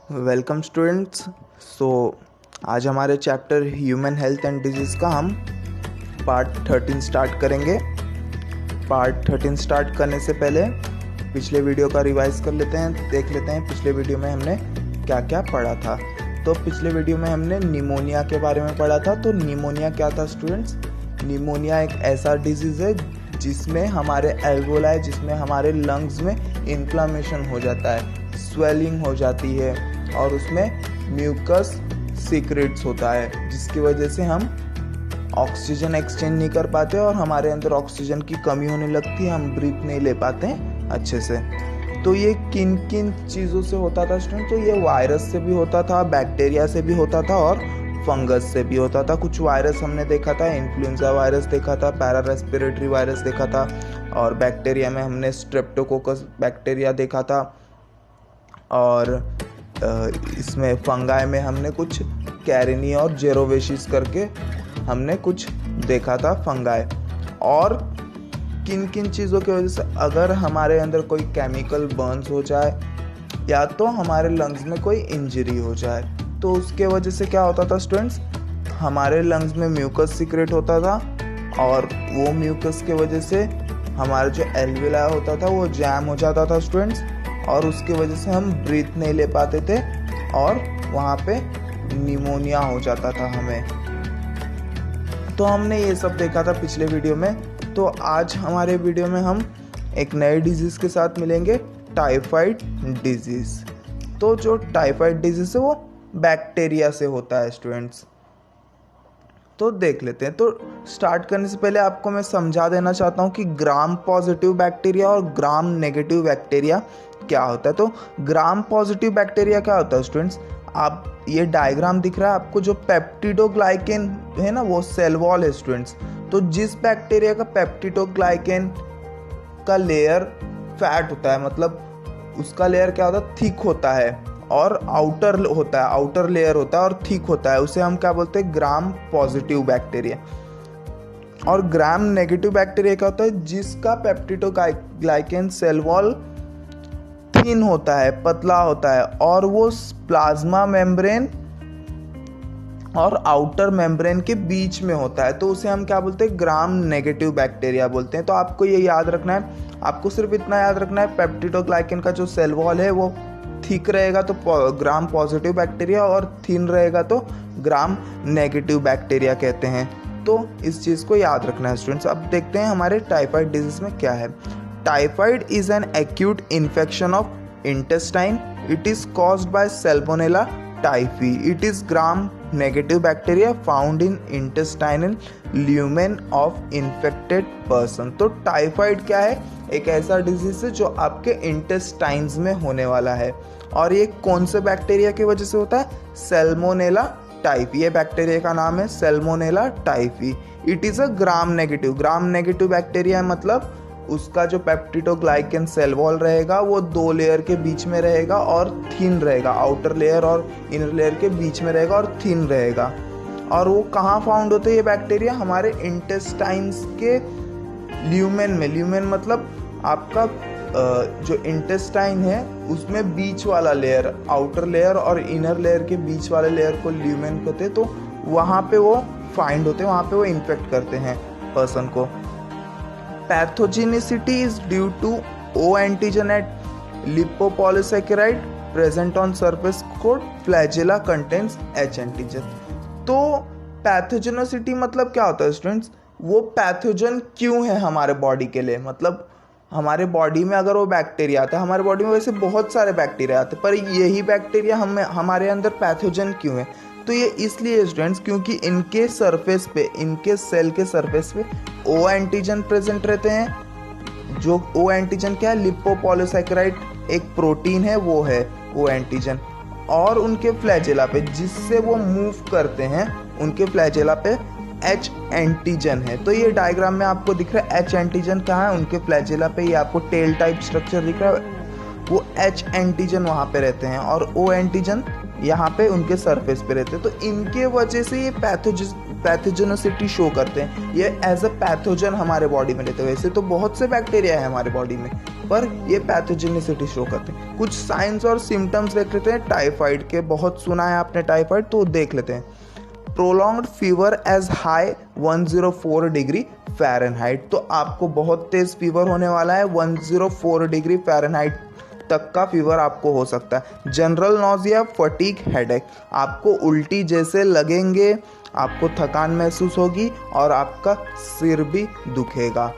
Welcome students. आज हमारे chapter human health and disease का हम पार्ट 13 स्टार्ट करेंगे। पार्ट 13 स्टार्ट करने से पहले पिछले वीडियो का रिवाइज कर लेते हैं, देख लेते हैं पिछले वीडियो में हमने क्या क्या पढ़ा था। तो पिछले वीडियो में हमने निमोनिया के बारे में पढ़ा था। तो निमोनिया क्या था स्टूडेंट्स? निमोनिया एक ऐसा डिजीज़ है जिसमें हमारे एल्वोलाई, जिसमें हमारे लंग्स में इन्फ्लामेशन हो जाता है, स्वेलिंग हो जाती है और उसमें म्यूकस सीक्रेट्स होता है, जिसकी वजह से हम ऑक्सीजन एक्सचेंज नहीं कर पाते और हमारे अंदर ऑक्सीजन की कमी होने लगती है, हम ब्रीथ नहीं ले पाते हैं अच्छे से। तो ये किन किन चीज़ों से होता था स्टूडेंट? तो ये वायरस से भी होता था, बैक्टीरिया से भी होता था और फंगस से भी होता था। कुछ वायरस हमने देखा था, इन्फ्लुएंजा वायरस देखा था, पैरा रेस्पिरेटरी वायरस देखा था और बैक्टीरिया में हमने स्ट्रेप्टोकोकस बैक्टीरिया देखा था और इसमें फंगाई में हमने कुछ कैरिनी और जेरोवेशिस करके हमने कुछ देखा था फंगाई। और किन किन चीज़ों की वजह से अगर हमारे अंदर कोई केमिकल बर्न्स हो जाए या तो हमारे लंग्स में कोई इंजरी हो जाए तो उसके वजह से क्या होता था स्टूडेंट्स? हमारे लंग्स में म्यूकस सीक्रेट होता था और वो म्यूकस के वजह से हमारा जो एल्वियोलाई होता था वो जैम हो जाता था स्टूडेंट्स, और उसकी वजह से हम ब्रीथ नहीं ले पाते थे और वहाँ पे निमोनिया हो जाता था हमें। तो हमने ये सब देखा था पिछले वीडियो में। तो आज हमारे वीडियो में हम एक नए डिजीज़ के साथ मिलेंगे, टाइफाइड डिजीज़। तो जो टाइफाइड डिजीज़ है वो बैक्टीरिया से होता है स्टूडेंट्स। तो देख लेते हैं। तो स्टार्ट करने से पहले आपको मैं समझा देना चाहता हूँ कि ग्राम पॉजिटिव बैक्टीरिया और ग्राम नेगेटिव बैक्टीरिया क्या होता है। तो ग्राम पॉजिटिव बैक्टीरिया क्या होता है स्टूडेंट्स? आप ये डायग्राम दिख रहा है आपको, जो पेप्टिडोग्लाइकेन है ना, वो सेल वॉल है स्टूडेंट्स। तो जिस बैक्टीरिया का पेप्टिडोग्लाइकेन का लेयर फैट होता है, मतलब उसका लेयर क्या होता है? थिक होता है और आउटर होता है, आउटर लेयर होता है और थिक होता है, उसे हम क्या बोलते हैं? Gram positive bacteria. और ग्राम नेगेटिव बैक्टीरिया क्या होता है? जिसका पेप्टिडोग्लाइकेन सेल वॉल थिन होता है, पतला होता है और वो प्लाज्मा मेम्ब्रेन और आउटर मेम्ब्रेन के बीच में होता है, तो उसे हम क्या बोलते हैं? ग्राम नेगेटिव बैक्टीरिया बोलते हैं। तो आपको ये याद रखना है, आपको सिर्फ इतना याद रखना है, पेप्टिडोग्लाइकेन का जो सेल वॉल है वो थिक रहेगा तो ग्राम पॉजिटिव बैक्टीरिया और थिन रहेगा तो ग्राम नेगेटिव बैक्टीरिया कहते हैं। तो इस चीज़ को याद रखना है स्टूडेंट्स। अब देखते हैं हमारे टाइफाइड डिजीज में क्या है। Typhoid is an acute infection of intestine. It is caused by Salmonella typhi. It is gram negative bacteria found in intestinal lumen of infected person. तो टाइफाइड क्या है? एक ऐसा डिजीज है जो आपके इंटेस्टाइन्स में होने वाला है और ये कौन से बैक्टीरिया की वजह से होता है? Salmonella typhi. ये बैक्टीरिया का नाम है Salmonella typhi. It is a gram negative. Gram negative bacteria मतलब उसका जो पेप्टिडोग्लाइकेन सेल वॉल रहेगा वो दो लेयर के बीच में रहेगा और थिन रहेगा, आउटर लेयर और इनर लेयर के बीच में रहेगा और थिन रहेगा। और वो कहाँ फाउंड होते हैं ये बैक्टीरिया? हमारे इंटेस्टाइन्स के ल्यूमेन में। ल्यूमेन मतलब आपका जो इंटेस्टाइन है उसमें बीच वाला लेयर, आउटर लेयर और इनर लेयर के बीच वाले लेयर को ल्यूमेन कहते हैं। तो वहाँ पे वो फाइंड होते हैं, वहाँ पे वो इन्फेक्ट करते हैं पर्सन को। Pathogenicity is due to O antigen at lipopolysaccharide present on surface coat. Flagella contains H antigen. तो पैथोजेनिसिटी मतलब क्या होता है स्टूडेंट्स? वो पैथोजन क्यों है हमारे बॉडी के लिए? मतलब हमारे बॉडी में अगर वो बैक्टीरिया आता है, हमारे बॉडी में वैसे बहुत सारे बैक्टीरिया आते हैं पर यही बैक्टीरिया हमारे अंदर पैथोजन क्यों है? तो ये इसलिए स्टूडेंट्स क्योंकि इनके सरफेस पे, इनके सेल के सरफेस पे ओ एंटीजन प्रेजेंट रहते हैं। जो ओ एंटीजन क्या है? लिपोपॉलीसैकेराइड एक प्रोटीन है, वो है ओ एंटीजन। और उनके फ्लैजेला पे जिससे वो मूव करते हैं, उनके फ्लैजेला पे एच एंटीजन है। तो ये डायग्राम में आपको दिख रहा है एच एंटीजन कहाँ है? उनके फ्लैजेला पे। ये आपको टेल टाइप स्ट्रक्चर दिख रहा है, वो एच एंटीजन वहाँ पे रहते हैं और ओ एंटीजन यहाँ पे उनके सरफेस पे रहते हैं। तो इनके वजह से ये पैथोजेनिसिटी शो करते हैं, ये एज अ पैथोजन हमारे बॉडी में रहते हैं। वैसे तो बहुत से बैक्टीरिया है हमारे बॉडी में पर ये पैथोजेनिसिटी शो करते हैं। कुछ साइंस और सिम्टम्स देख लेते हैं टाइफाइड के। बहुत सुना है आपने टाइफाइड, तो देख लेते हैं। Prolonged fever as high 104 degree Fahrenheit, तो आपको बहुत तेज फीवर होने वाला है। 104 डिग्री फ़ारेनहाइट तक का फीवर आपको हो सकता है। जनरल नॉजिया, फटीग, हेडेक, आपको उल्टी जैसे लगेंगे, आपको थकान महसूस होगी और आपका सिर भी दुखेगा।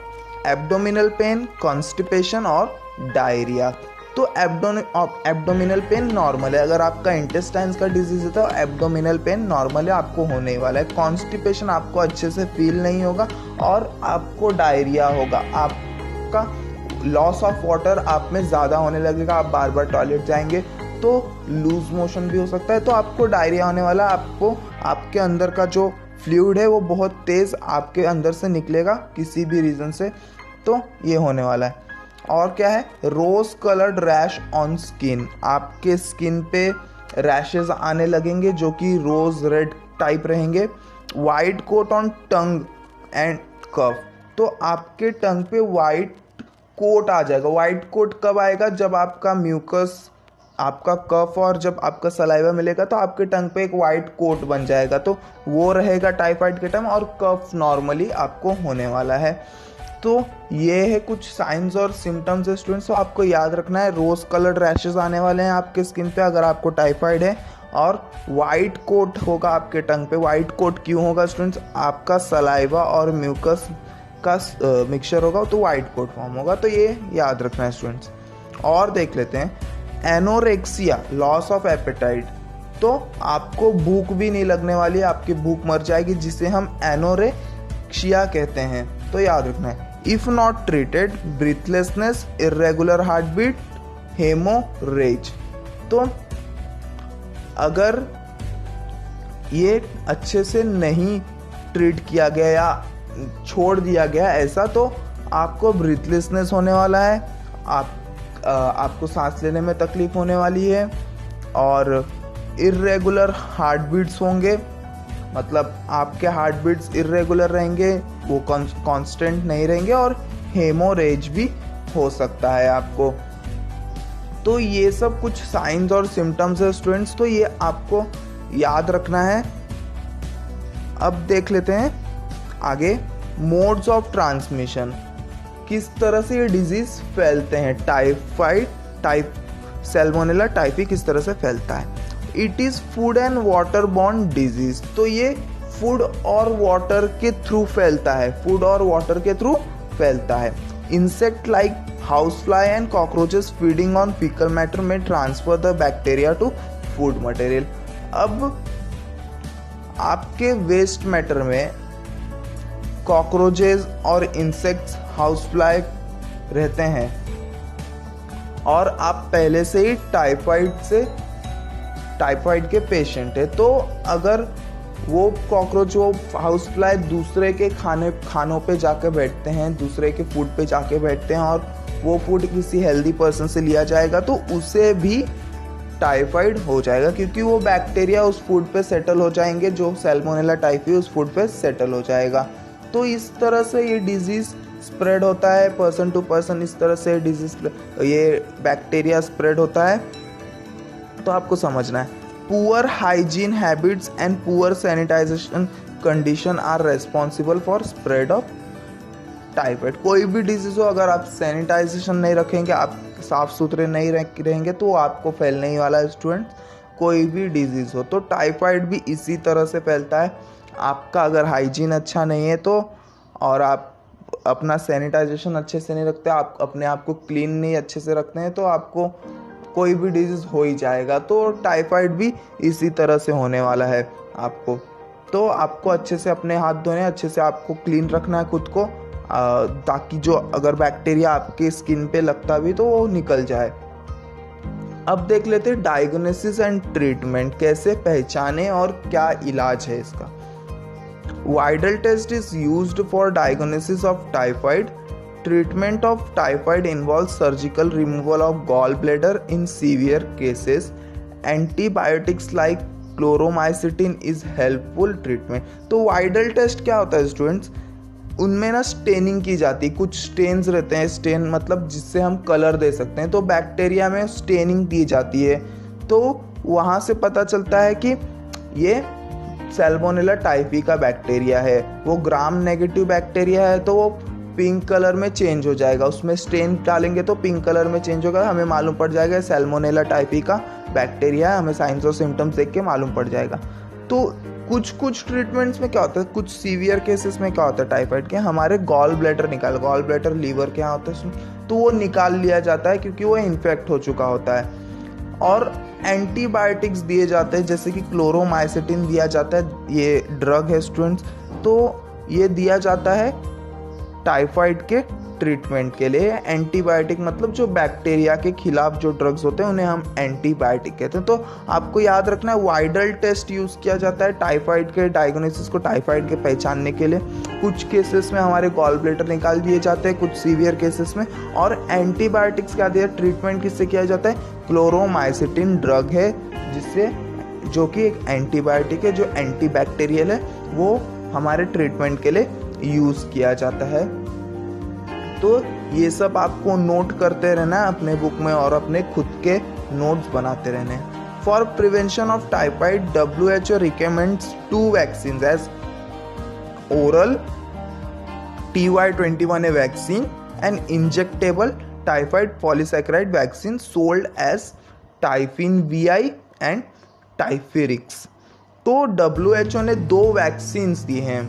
एब्डोमिनल पेन, कॉन्स्टिपेशन और डायरिया, तो एब्डोमिनल पेन नॉर्मल है। अगर आपका इंटेस्टाइन्स का डिजीज है तो एब्डोमिनल पेन नॉर्मल है, आपको होने वाला है। कॉन्स्टिपेशन आपको अच्छे से फील नहीं होगा और आपको डायरिया होगा। आपका लॉस ऑफ वाटर आप में ज़्यादा होने लगेगा, आप बार बार टॉयलेट जाएंगे तो लूज मोशन भी हो सकता है, तो आपको डायरिया होने वाला। आपको आपके अंदर का जो फ्लूइड है वो बहुत तेज़ आपके अंदर से निकलेगा किसी भी रीज़न से, तो ये होने वाला है। और क्या है, rose coloured rash on skin, आपके स्किन पे रैशेज आने लगेंगे जो कि रोज रेड टाइप रहेंगे। White coat on tongue and cough, तो आपके टंग पे वाइट कोट आ जाएगा। वाइट कोट कब आएगा, जब आपका म्यूकस, आपका कफ और जब आपका सलाइवा मिलेगा तो आपके टंग पे एक वाइट कोट बन जाएगा, तो वो रहेगा टाइफाइड के टाइम। और कफ नॉर्मली आपको होने वाला है। तो ये है कुछ साइंस और सिम्टम्स है स्टूडेंट्स, तो आपको याद रखना है। रोज कलर्ड रैशेस आने वाले हैं आपके स्किन पे अगर आपको टाइफाइड है, और वाइट कोट होगा आपके टंग पे। वाइट कोट क्यों होगा स्टूडेंट्स, आपका सलाइवा और म्यूकस का मिक्सचर होगा तो वाइट कोट फॉर्म होगा, तो ये याद रखना है स्टूडेंट्स। और देख लेते हैं एनोरेक्सिया, लॉस ऑफ एपेटाइट, तो आपको भूख भी नहीं लगने वाली, आपकी भूख मर जाएगी, जिसे हम एनोरेक्सिया कहते हैं, तो याद रखना है। If not treated, breathlessness, irregular heart beat, haemorrhage, तो अगर ये अच्छे से नहीं ट्रीट किया गया या छोड़ दिया गया ऐसा, तो आपको ब्रीथलेसनेस होने वाला है, आपको सांस लेने में तकलीफ होने वाली है, और इरेगुलर हार्ट बीट्स होंगे, मतलब आपके हार्ट बीट्स इरेगुलर रहेंगे, वो कांस्टेंट नहीं रहेंगे, और हेमोरेज भी हो सकता है आपको। तो ये सब कुछ साइंस और सिम्टम्स है स्टूडेंट्स, तो ये आपको याद रखना है। अब देख लेते हैं आगे मोड्स ऑफ ट्रांसमिशन, किस तरह से ये डिजीज फैलते हैं। टाइफाइड, सैल्मोनेला टाइफी किस तरह से फैलता है। It is food and water borne disease, तो ये फूड और वाटर के थ्रू फैलता है, फूड और वाटर के थ्रू फैलता है। Insect like house fly and cockroaches feeding on faecal matter में transfer the bacteria to food material. अब आपके वेस्ट मैटर में कॉकरोचेस और इंसेक्ट्स, हाउस फ्लाई रहते हैं, और आप पहले से ही टाइफाइड के पेशेंट है, तो अगर वो कॉकरोच, वो हाउस फ्लाई दूसरे के खानों पे जाके बैठते हैं, दूसरे के फूड पे जाके बैठते हैं, और वो फूड किसी हेल्दी पर्सन से लिया जाएगा तो उसे भी टाइफाइड हो जाएगा, क्योंकि वो बैक्टीरिया उस फूड पे सेटल हो जाएंगे, जो सैल्मोनेला टाइफी उस फूड पे सेटल हो जाएगा। तो इस तरह से ये डिजीज़ स्प्रेड होता है पर्सन टू पर्सन, इस तरह से डिजीज, ये बैक्टीरिया स्प्रेड होता है, तो आपको समझना है। Poor hygiene habits and poor sanitization condition are responsible for spread of typhoid. कोई भी डिजीज हो, अगर आप सैनिटाइजेशन नहीं रखेंगे, आप साफ सुथरे नहीं रहेंगे, तो आपको फैलने ही वाला है स्टूडेंट, कोई भी डिजीज हो। तो टाइफाइड भी इसी तरह से फैलता है। आपका अगर हाइजीन अच्छा नहीं है तो, और आप अपना सैनिटाइजेशन अच्छे से नहीं रखते, आप अपने आप को क्लीन नहीं अच्छे से रखते हैं, तो आपको कोई भी डिजीज़ हो ही जाएगा। तो टाइफाइड भी इसी तरह से होने वाला है आपको। तो आपको अच्छे से अपने हाथ धोने, अच्छे से आपको क्लीन रखना है खुद को, ताकि जो अगर बैक्टीरिया आपके स्किन पे लगता भी तो वो निकल जाए। अब देख लेते हैं डायग्नोसिस एंड ट्रीटमेंट, कैसे पहचाने और क्या इलाज है इसका। Widal test is used for diagnosis of typhoid. Treatment of typhoid involves surgical removal of gallbladder in severe cases. Antibiotics like chloromycetin is helpful treatment. तो वाइडल टेस्ट क्या होता है स्टूडेंट्स, उनमें ना स्टेनिंग की जाती है, कुछ स्टेन्स रहते हैं, स्टेन मतलब जिससे हम कलर दे सकते हैं, तो बैक्टीरिया में स्टेनिंग दी जाती है। तो वहाँ से पता चलता है कि ये सैल्मोनेला टाइफी का बैक्टीरिया है। वो ग्राम नेगेटिव बैक्टीरिया है, तो वो पिंक कलर में चेंज हो जाएगा, उसमें स्टेन डालेंगे तो पिंक कलर में चेंज होगा, हमें मालूम पड़ जाएगा सैल्मोनेला टाइफी का बैक्टीरिया है, हमें साइंस और सिम्टम्स देख के मालूम पड़ जाएगा। तो कुछ ट्रीटमेंट्स में क्या होता है, कुछ सीवियर केसेस में क्या होता है टाइफाइड के, हमारे गॉल ब्लैडर लीवर के यहाँ होता है, तो वो निकाल लिया जाता है क्योंकि वो इन्फेक्ट हो चुका होता है। और एंटीबायोटिक्स दिए जाते हैं, जैसे कि क्लोरोमाइसिटिन दिया जाता है, ये ड्रग है स्टूडेंट्स, तो ये दिया जाता है टाइफाइड के ट्रीटमेंट के लिए। एंटीबायोटिक मतलब जो बैक्टीरिया के खिलाफ जो ड्रग्स होते हैं उन्हें हम एंटीबायोटिक कहते हैं। तो आपको याद रखना है वाइडल टेस्ट यूज़ किया जाता है टाइफाइड के डायग्नोसिस को, टाइफाइड के पहचानने के लिए। कुछ केसेस में हमारे गॉल ब्लैडर निकाल दिए जाते हैं, कुछ सीवियर केसेस में। और एंटीबायोटिक्स क्या दिया, ट्रीटमेंट किससे किया जाता है, क्लोरोमाइसिटिन ड्रग है, जिससे जो कि एक एंटीबायोटिक है जो एंटीबैक्टीरियल है, वो हमारे ट्रीटमेंट के लिए यूज़ किया जाता है। तो ये सब आपको नोट करते रहना है अपने बुक में और अपने खुद के नोट्स बनाते रहने। For prevention of typhoid WHO recommends 2 vaccine as oral TY21A vaccine and injectable typhoid polysaccharide vaccine sold as Typhim VI and Typherix. तो WHO ने 2 वैक्सीन्स दिए हैं।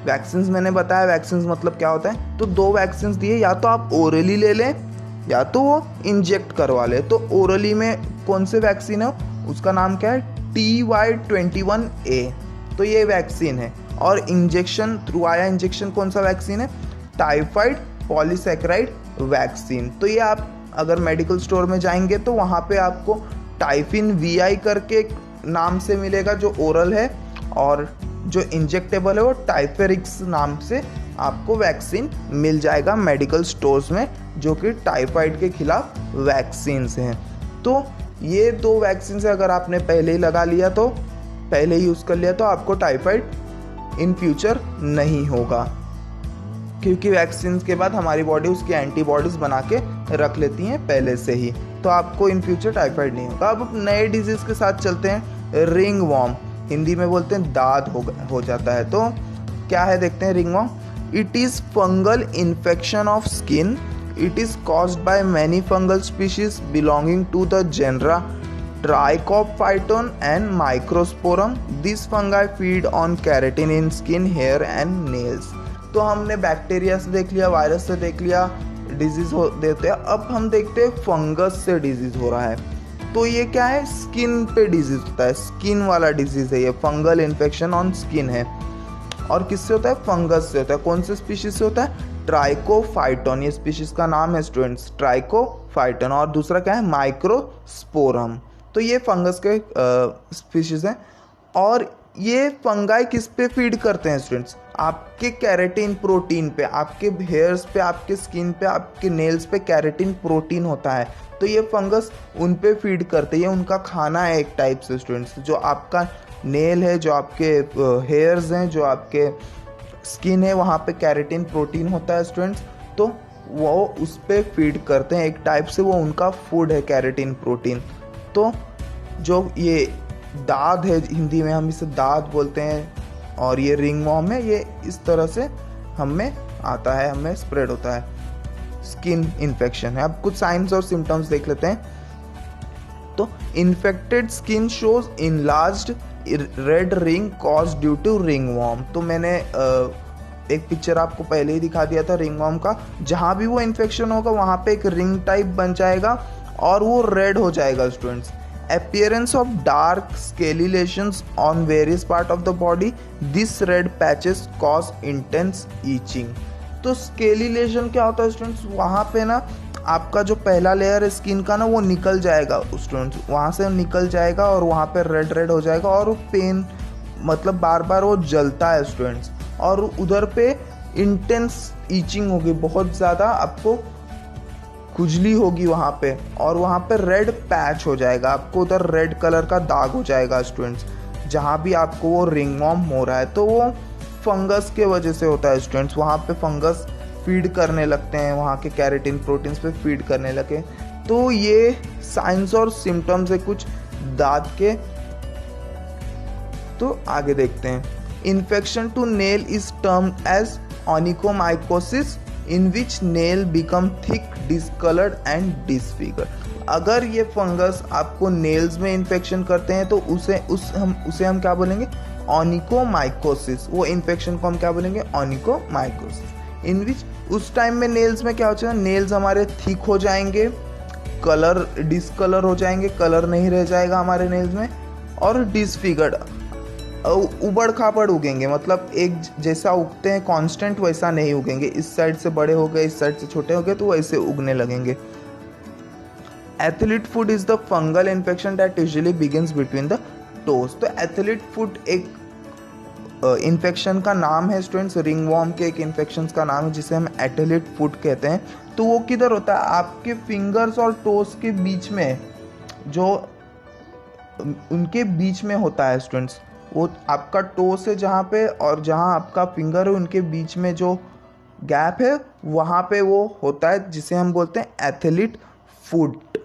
वैक्सीन्स मैंने बताया, वैक्सीन्स मतलब क्या होता है, तो 2 वैक्सीन्स दिए, या तो आप ओरली ले लें या तो वो इंजेक्ट करवा लें। तो ओरली में कौन से वैक्सीन है, उसका नाम क्या है, TY21A, तो ये वैक्सीन है। और इंजेक्शन थ्रू आया इंजेक्शन कौन सा वैक्सीन है, टाइफाइड पॉलीसैकेराइड वैक्सीन। तो ये आप अगर मेडिकल स्टोर में जाएंगे तो वहाँ पे आपको टाइफिन VI करके नाम से मिलेगा जो ओरल है, और जो इंजेक्टेबल है वो टाइफेरिक्स नाम से आपको वैक्सीन मिल जाएगा मेडिकल स्टोर्स में, जो कि टाइफाइड के खिलाफ वैक्सीन्स हैं। तो ये 2 वैक्सीन से अगर आपने पहले ही लगा लिया, तो पहले ही यूज़ कर लिया, तो आपको टाइफाइड इन फ्यूचर नहीं होगा, क्योंकि वैक्सीन के बाद हमारी बॉडी उसकी एंटीबॉडीज़ बना के रख लेती हैं पहले से ही, तो आपको इन फ्यूचर टाइफाइड नहीं होगा। अब नए डिजीज़ के साथ चलते हैं। रिंग वॉर्म, हिंदी में बोलते हैं दाद हो जाता है। तो क्या है देखते हैं ringworm. It is fungal infection of skin. It is caused by many fungal species belonging to the genera Trichophyton and Microsporum. This fungi feed on keratin in skin, hair and nails. तो हमने bacteria से देख लिया, virus से देख लिया, disease हो देते हैं। अब हम देखते हैं फंगस से डिजीज़ हो रहा है। तो ये क्या है, स्किन पे डिजीज़ होता है, स्किन वाला डिजीज़ है ये, फंगल इन्फेक्शन ऑन स्किन है। और किससे होता है, फंगस से होता है। कौन से स्पीशीज से होता है, ट्राइकोफाइटोन, ये स्पीशीज का नाम है स्टूडेंट्स, ट्राइकोफाइटोन। और दूसरा क्या है, माइक्रोस्पोरम। तो ये फंगस के स्पीशीज हैं। और ये फंगाई किस पे फीड करते हैं स्टूडेंट्स, आपके कैरेटिन प्रोटीन पे, आपके हेयर्स पे, आपके स्किन पे, आपके नेल्स पे कैरेटिन प्रोटीन होता है। तो ये फंगस उन पे फीड करते हैं, उनका खाना है एक टाइप से स्टूडेंट्स। जो आपका नेल है, जो आपके हेयर्स हैं, जो आपके स्किन है, वहाँ पे कैरेटिन प्रोटीन होता है स्टूडेंट्स। तो वो उस पे फीड करते हैं, एक टाइप से वो उनका फूड है कैरेटिन प्रोटीन। तो जो ये दाद है, हिंदी में हम इसे दाद बोलते हैं, और ये रिंग वॉर्म है, ये इस तरह से हमें आता है, हमें स्प्रेड होता है, स्किन इन्फेक्शन है। अब कुछ साइंस और सिम्टम्स देख लेते हैं। तो infected skin shows enlarged red ring cause due to ringworm. तो मैंने एक पिक्चर आपको पहले ही दिखा दिया था रिंग वॉर्म का। जहाँ भी वो इन्फेक्शन होगा वहाँ पे एक रिंग टाइप बन जाएगा और वो रेड हो जाएगा students. Appearance of dark scaly lesions on various part of the body. This red patches cause intense itching. तो स्केली लेशन क्या होता है स्टूडेंट्स, वहाँ पे ना आपका जो पहला लेयर है स्किन का ना वो निकल जाएगा स्टूडेंट्स, वहाँ से निकल जाएगा और वहाँ पे रेड हो जाएगा और पेन मतलब बार बार वो जलता है स्टूडेंट्स। और उधर पे इंटेंस ईचिंग होगी, बहुत ज़्यादा आपको खुजली होगी वहाँ पे, और वहाँ पे रेड पैच हो जाएगा, आपको उधर रेड कलर का दाग हो जाएगा स्टूडेंट्स, जहाँ भी आपको वो रिंग वॉर्म हो रहा है। तो वो फंगस के वजह से होता है स्टूडेंट्स। वहाँ पे फंगस फीड करने लगते हैं, वहाँ के कैरेटिन प्रोटीन्स पे फीड करने लगे। तो ये साइंस और सिम्टम्स है कुछ दांत के। तो आगे देखते हैं। Infection to nail is termed as onychomycosis in which nail become thick, discoloured and disfigured. अगर ये फंगस आपको नेल्स में इन्फेक्शन करते हैं तो उसे हम क्या बोलेंगे? ऑनिकोमाइकोसिस। वो इन्फेक्शन को हम क्या बोलेंगे? ऑनिकोमाइकोसिस। इन विच उस टाइम में नेल्स में क्या हो जाएगा? नेल्स हमारे थिक हो जाएंगे, कलर डिसकलर हो जाएंगे, कलर नहीं रह जाएगा हमारे नेल्स में, और डिसफिगर्ड उबड़ खापड़ उगेंगे। मतलब एक जैसा उगते हैं कांस्टेंट वैसा नहीं उगेंगे। इस साइड से बड़े हो गए, इस साइड से छोटे हो गए, तो वैसे उगने लगेंगे। Athlete foot is the fungal infection that usually begins between the toes. तो एथलीट फुट एक इन्फेक्शन का नाम है स्टूडेंट्स, रिंगवॉर्म के एक इन्फेक्शन का नाम है जिसे हम एथलीट फुट कहते हैं। तो वो किधर होता है? आपके फिंगर्स और टोस के बीच में, जो उनके बीच में होता है स्टूडेंट्स। वो आपका टोस है जहाँ पे और जहाँ आपका फिंगर है, उनके बीच में जो गैप है वहाँ पे वो होता है जिसे हम बोलते हैं एथलीट फुट।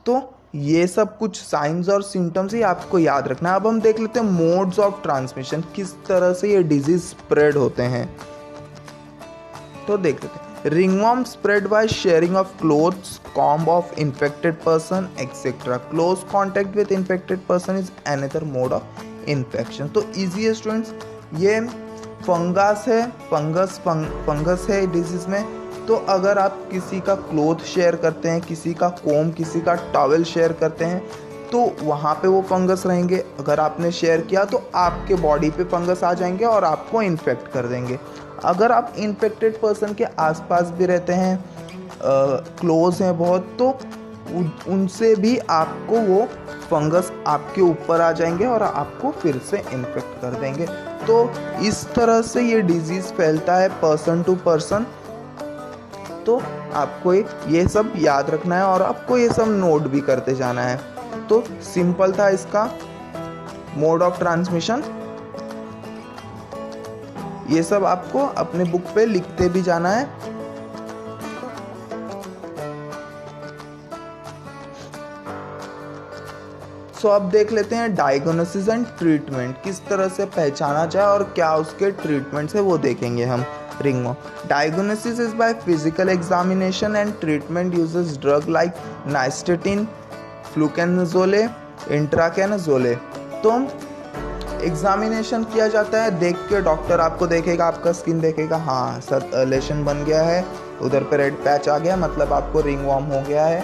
तो ये सब कुछ साइंस और सिम्टम्स ही आपको याद रखना है। अब हम देख लेते हैं मोड्स ऑफ ट्रांसमिशन, किस तरह से ये डिजीज स्प्रेड होते हैं। तो देख लेते हैं। Ringworm spread by sharing of clothes, comb of infected person etcetera. Close contact with infected person is another mode of infection. तो इजी है स्टूडेंट्स, ये फंगस है डिजीज में। तो अगर आप किसी का क्लोथ शेयर करते हैं, किसी का कोम, किसी का टॉवेल शेयर करते हैं, तो वहाँ पे वो फंगस रहेंगे। अगर आपने शेयर किया तो आपके बॉडी पे फंगस आ जाएंगे और आपको इन्फेक्ट कर देंगे। अगर आप इन्फेक्टेड पर्सन के आसपास भी रहते हैं, क्लोज हैं बहुत, तो उनसे भी आपको वो फंगस आपके ऊपर आ जाएंगे और आपको फिर से इन्फेक्ट कर देंगे। तो इस तरह से ये डिजीज़ फैलता है पर्सन टू पर्सन। तो आपको ये सब याद रखना है और आपको ये सब नोट भी करते जाना है। तो सिंपल था इसका मोड ऑफ ट्रांसमिशन। ये सब आपको अपने बुक पे लिखते भी जाना है। सो अब देख लेते हैं डायग्नोसिस एंड ट्रीटमेंट, किस तरह से पहचाना जाए और क्या उसके ट्रीटमेंट्स है वो देखेंगे हम। Ringworm diagnosis is by physical examination and treatment uses drug like nystatin, fluconazole, itraconazole. तो एग्जामिनेशन किया जाता है, देख के डॉक्टर आपको देखेगा, आपका स्किन देखेगा, हाँ सर लेशन बन गया है, उधर पे रेड पैच आ गया, मतलब आपको रिंगवॉर्म हो गया है।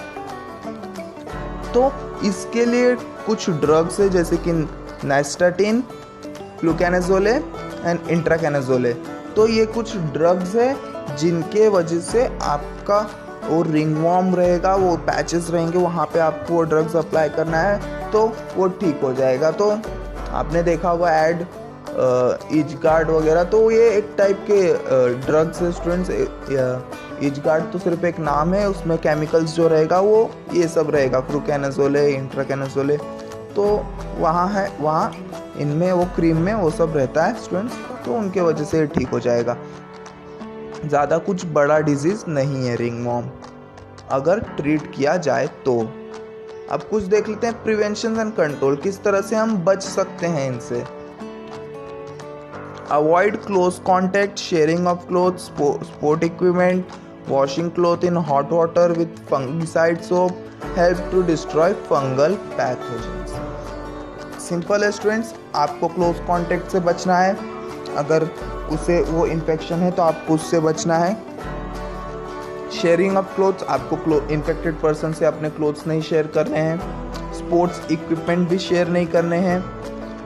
तो इसके लिए कुछ ड्रग्स है जैसे कि नाइस्टेटिन, फ्लूकेनाजोले एंड इंट्राकेनाजोले। तो ये कुछ ड्रग्स है जिनके वजह से आपका वो रिंगवॉर्म रहेगा, वो पैचेस रहेंगे, वहाँ पे आपको वो ड्रग्स अप्लाई करना है तो वो ठीक हो जाएगा। तो आपने देखा होगा ऐड इजगार्ड वगैरह, तो ये एक टाइप के ड्रग्स है स्टूडेंट्स। इजगार्ड तो सिर्फ एक नाम है, उसमें केमिकल्स जो रहेगा वो ये सब रहेगा, फ्लूकेनाजोले, इंट्राकेनाजोले। तो वहाँ इनमें वो क्रीम में वो सब रहता है स्टूडेंट्स, तो उनके वजह से ठीक हो जाएगा। ज़्यादा कुछ बड़ा डिजीज़ नहीं है रिंगवॉर्म, अगर ट्रीट किया जाए तो। अब कुछ देख लेते हैं प्रिवेंशन एंड कंट्रोल, किस तरह से हम बच सकते हैं इनसे। Avoid close contact, sharing of clothes, sport equipment, washing cloth in hot water with fungicide soap help to destroy fungal pathogens। Simple है स्टूडेंट्स, आपको क्लोज कॉन्टैक्ट से बचना है। अगर उसे वो इन्फेक्शन है तो आपको उससे बचना है। शेयरिंग ऑफ क्लोथ्स, आपको इन्फेक्टेड पर्सन से अपने क्लोथ्स नहीं शेयर करने हैं। स्पोर्ट्स इक्विपमेंट भी शेयर नहीं करने हैं।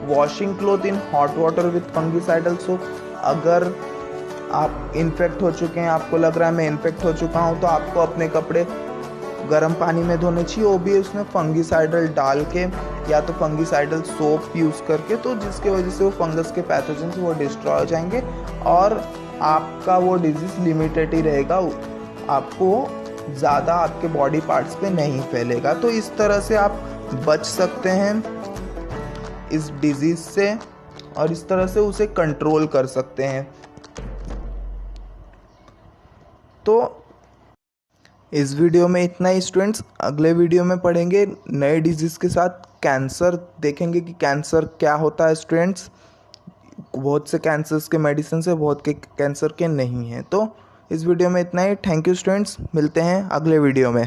Washing cloth in hot water with fungicidal soap, अगर आप इन्फेक्ट हो चुके हैं, आपको लग रहा है मैं इन्फेक्ट हो चुका हूँ, तो आपको अपने कपड़े गर्म पानी में धोने चाहिए, वो भी उसमें फंगिसाइडल डाल के या तो फंगिसाइडल सोप यूज़ करके, तो जिसके वजह से वो फंगस के पैथोजेंस वो डिस्ट्रॉय हो जाएंगे और आपका वो डिजीज़ लिमिटेड ही रहेगा, आपको ज़्यादा आपके बॉडी पार्ट्स पे नहीं फैलेगा। तो इस तरह से आप बच सकते हैं इस डिजीज़ से और इस तरह से उसे कंट्रोल कर सकते हैं। तो इस वीडियो में इतना ही स्टूडेंट्स। अगले वीडियो में पढ़ेंगे नए डिजीज़ के साथ कैंसर, देखेंगे कि कैंसर क्या होता है स्टूडेंट्स। बहुत से कैंसर्स के मेडिसिन है, बहुत के कैंसर के नहीं हैं। तो इस वीडियो में इतना ही। थैंक यू स्टूडेंट्स, मिलते हैं अगले वीडियो में।